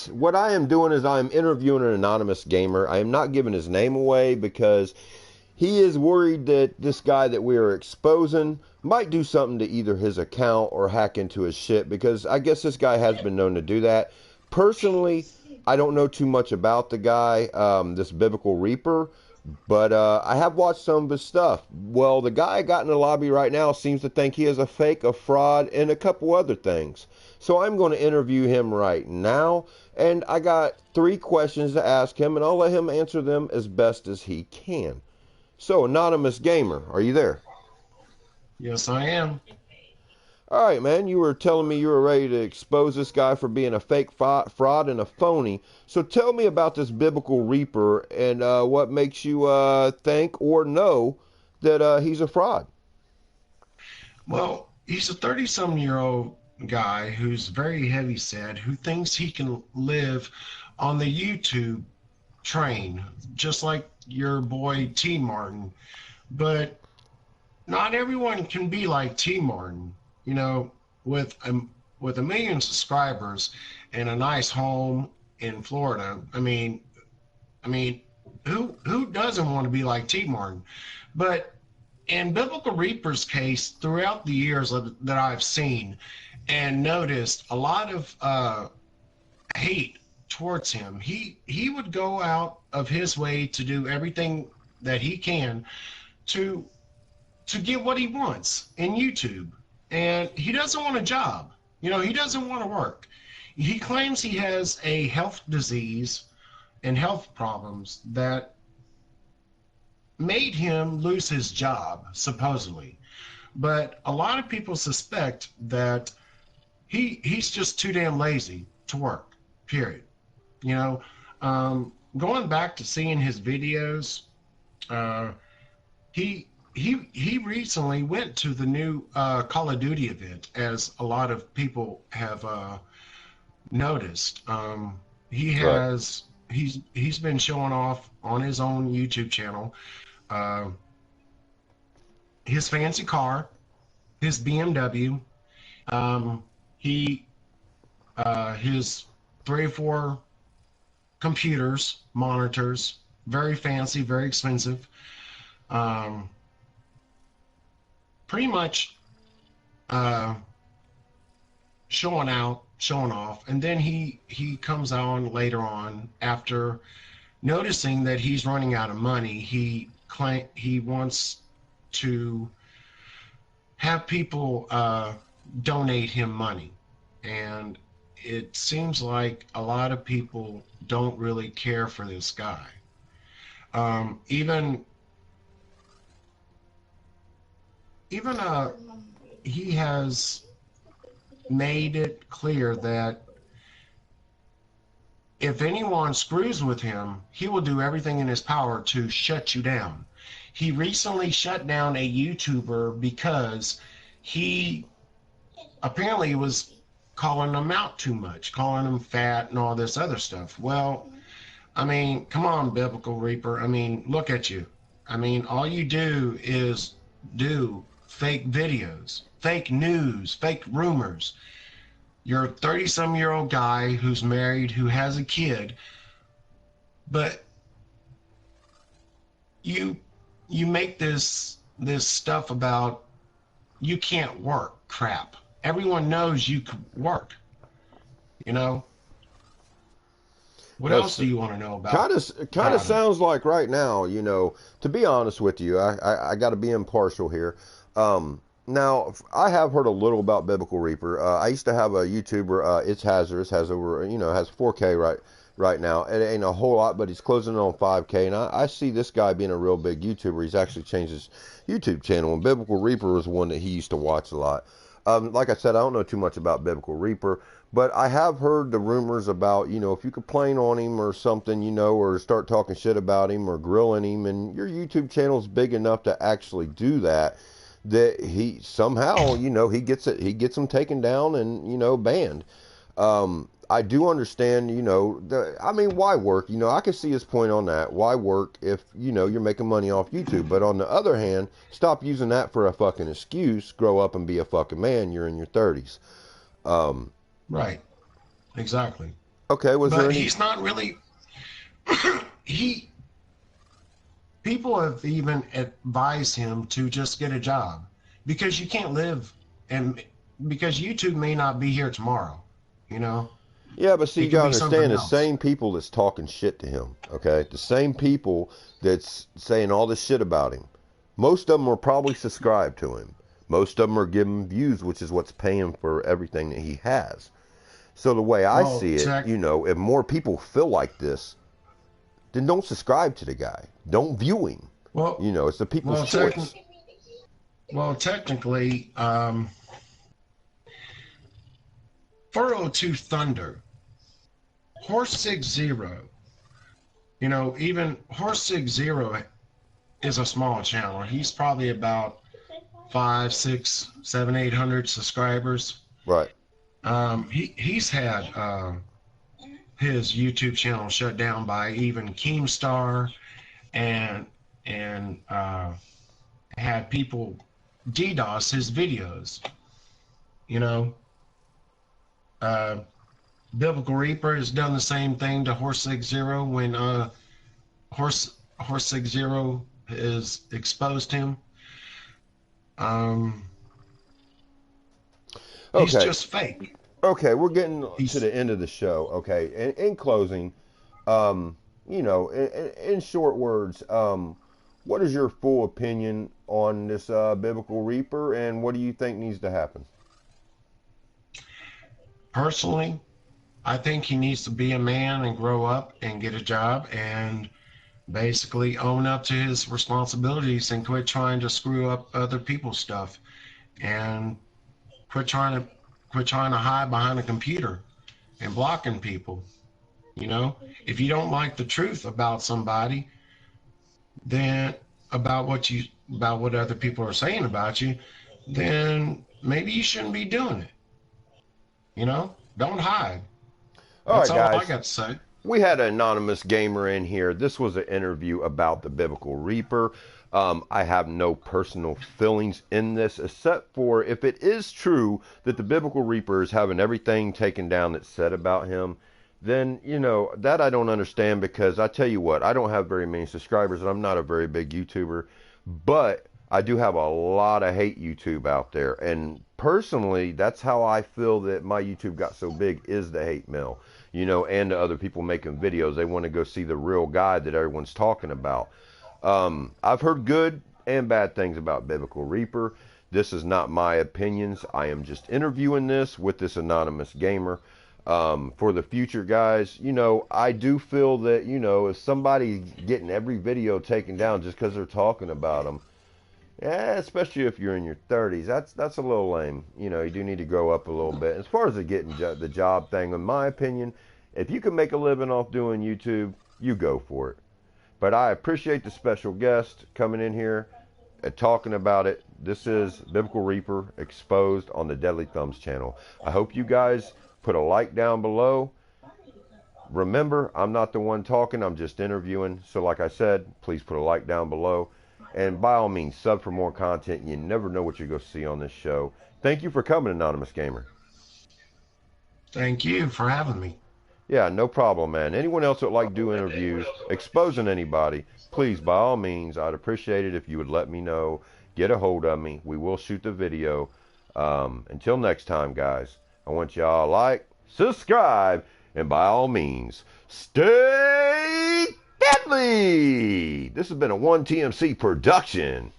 What I am doing is I'm interviewing an anonymous gamer. I am not giving his name away because he is worried that this guy that we are exposing might do something to either his account or hack into his shit because I guess this guy has been known to do that. Personally, I don't know too much about the guy, this Biblical Reaper, but I have watched some of his stuff. Well, the guy I got in the lobby right now seems to think he is a fake, a fraud, and a couple other things. So I'm going to interview him right now, and I got 3 questions to ask him, and I'll let him answer them as best as he can. So, Anonymous Gamer, are you there? Yes, I am. All right, man, you were telling me you were ready to expose this guy for being a fake fraud and a phony. So tell me about this biblical reaper and what makes you think or know that he's a fraud. Well, he's a 30-some-year-old guy who's very heavy set, who thinks he can live on the YouTube train, just like your boy T Martin. But not everyone can be like T Martin. You know, with a with a million subscribers and a nice home in Florida. I mean, who doesn't want to be like T Martin? But in Biblical Reaper's case, throughout the years that I've seen and noticed, a lot of hate towards him. He would go out of his way to do everything that he can to to get what he wants in YouTube, and he doesn't want a job. You know, he doesn't want to work. He claims he has a health disease and health problems that made him lose his job, supposedly. But a lot of people suspect that he's just too damn lazy to work. Period. You know, going back to seeing his videos, uh, he recently went to the new Call of Duty event, as a lot of people have noticed. He Right. has he's been showing off on his own YouTube channel uh, his fancy car, his BMW. He his 3 or 4 computers, monitors, very fancy, very expensive. Um, Pretty much uh, showing out, showing off, and then he comes on later on after noticing that he's running out of money. He wants to have people donate him money, and it seems like a lot of people don't really care for this guy. Even even he has made it clear that if anyone screws with him, he will do everything in his power to shut you down. He recently shut down a YouTuber because he apparently was calling him out too much, calling him fat and all this other stuff. Well, I mean, come on, Biblical Reaper. I mean, look at you. I mean, all you do is do fake videos, fake news, fake rumors. You're a 30-some-year-old guy who's married, who has a kid, but you you make this stuff about you can't work crap. Everyone knows you can work, you know? What else That's do you want to know kind of about him? sounds like right now, to be honest with you, I got to be impartial here. Now, I have heard a little about Biblical Reaper. I used to have a YouTuber, It's Hazardous, has over, has 4K right now. It ain't a whole lot, but he's closing in on 5K. And I see this guy being a real big YouTuber. He's actually changed his YouTube channel. And Biblical Reaper was one that he used to watch a lot. Like I said, I don't know too much about Biblical Reaper, but I have heard the rumors about, if you complain on him or something, or start talking shit about him or grilling him, and your YouTube channel's big enough to actually do that, that he somehow, he gets them taken down and, banned. I do understand, I mean, why work? I can see his point on that. Why work if, you're making money off YouTube? But on the other hand, stop using that for a fucking excuse. Grow up and be a fucking man. You're in your 30s. Um, Right, exactly. Okay, was there but any? he's not really. he People have even advised him to just get a job because you can't live, and because YouTube may not be here tomorrow. You know, Yeah, but see, it you could gotta be something understand the else. same people that's talking shit to him, okay? The same people that's saying all this shit about him. Most of them are probably subscribed to him. Most of them are giving views, which is what's paying for everything that he has. So the way I Well, see it, tech. if more people feel like this, then don't subscribe to the guy. Don't view him. Well, It's the people's well, tech. choice. Well, technically, 402 Thunder, Horse 60. Even Horse 60 is a small channel. He's probably about five, six, seven, 800 subscribers. Right. He's had his YouTube channel shut down by even Keemstar, and had people DDoS his videos. You know, uh, Biblical Reaper has done the same thing to Horse 60 when Horse 60 has exposed him. Um, he's Okay. just fake. Okay, we're getting to He's the end of the show. Okay. In closing, um, in short words, what is your full opinion on this biblical reaper, and what do you think needs to happen? Personally, I think he needs to be a man and grow up and get a job and basically own up to his responsibilities and quit trying to screw up other people's stuff and quit trying to quit trying to hide behind a computer and blocking people. You know, if you don't like the truth about somebody, then about what other people are saying about you, then maybe you shouldn't be doing it. Don't hide. All That's right, all I guys. got to say. We had an anonymous gamer in here. This was an interview about the biblical reaper. I have no personal feelings in this, except for if it is true that the biblical reaper is having everything taken down that's said about him, then, that I don't understand because I tell you what, I don't have very many subscribers and I'm not a very big YouTuber, but I do have a lot of hate YouTube out there. And personally, that's how I feel that my YouTube got so big is the hate mail, and the other people making videos. They want to go see the real guy that everyone's talking about. I've heard good and bad things about Biblical Reaper. This is not my opinions. I am just interviewing this with this anonymous gamer. For the future, guys, I do feel that, if somebody's getting every video taken down just because they're talking about them, yeah, especially if you're in your 30s, that's a little lame. You do need to grow up a little bit. As far as the getting the job thing, in my opinion, if you can make a living off doing YouTube, you go for it. But I appreciate the special guest coming in here and talking about it. This is Biblical Reaper exposed on the Deadly Thumbs channel. I hope you guys put a like down below. Remember, I'm not the one talking, I'm just interviewing. So like I said, please put a like down below. And by all means, sub for more content. You never know what you're going to see on this show. Thank you for coming, Anonymous Gamer. Thank you for having me. Yeah, no problem, man. Anyone else that would like to do interviews, exposing anybody, please, by all means, I'd appreciate it if you would let me know. Get a hold of me. We will shoot the video. Until next time, guys, I want y'all to like, subscribe, and by all means, stay deadly. This has been a 1TMC production.